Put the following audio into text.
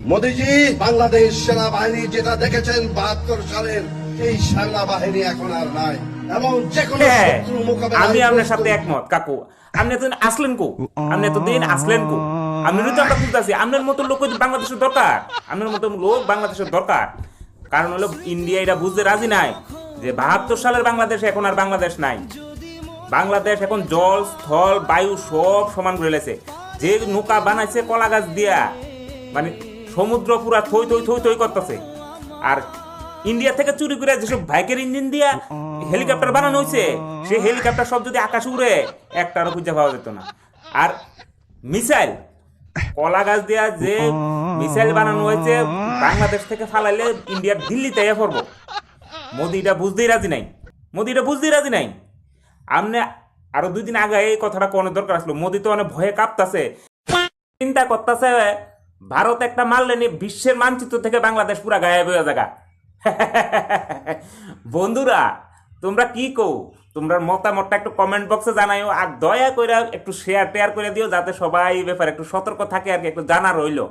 মোদিজি, বাংলাদেশ সেনাবাহিনী যেটা দেখেছেন 72 সালের, এই সেনাবাহিনী এখন আর নাই, এবং যে কোনো হ্যাঁ, শত্রু মোকাবেলায় আমি আপনার প্রস্তুত। সাথে একমত কাকু। আপনি এতদিন আসলেন কো? আপনি এতদিন আসলেন কো? আপনারই তো আমরা খুঁজতেছি। আপনার মতো লোক বাংলাদেশের দরকার। আপনার মতো লোক বাংলাদেশের দরকার। কারণ হলো ইন্ডিয়া এটা বুঝতে রাজি নাই যে 72 সালের বাংলাদেশ এখন আর বাংলাদেশ নাই। বাংলাদেশ এখন জল, স্থল, বায়ু সব সমান করে লেছে। যে নৌকা বানাইছে কলা গাছ দিয়া, মানে সমুদ্র পুরা থই থই থই থই করতেছে। আর ইন্ডিয়া থেকে চুরি করে যেসব বাইকের ইঞ্জিন দিয়া হেলিকপ্টার বানানো হয়েছে, সেই হেলিকপ্টার সব যদি আকাশে উড়ে একটারও খুঁজে পাওয়া যেত না। আর মিসাইল, কলা গাছ দিয়া যে মিসাইল বানানো হয়েছে, বাংলাদেশ থেকে ফালাইলে ইন্ডিয়ার দিল্লিতে এ পড়বো। মোদি এটা বুঝতেই রাজি নাই। মোদি এটা বুঝতেই রাজি নাই। আমনে আরো 2 দিন আগে এই কথাটা কোনো দরকার আসলো। মোদি তো অনেক ভয়ে কাঁপতাছে, চিন্তা করতেছে ভারত একটা মারলে নিয়ে বিশ্বের মানচিত্র থেকে বাংলাদেশ পুরা গায়েব হয়ে যাগা। বন্ধুরা, তোমরা কি কও? তোমরা মতামতটা একটু কমেন্ট বক্সে জানাইও, আর দয়া করে একটু শেয়ার টেয়ার করে দিও, যাতে সবাই এই ব্যাপারে একটু সতর্ক থাকে আর কি, একটু জানা রইলো।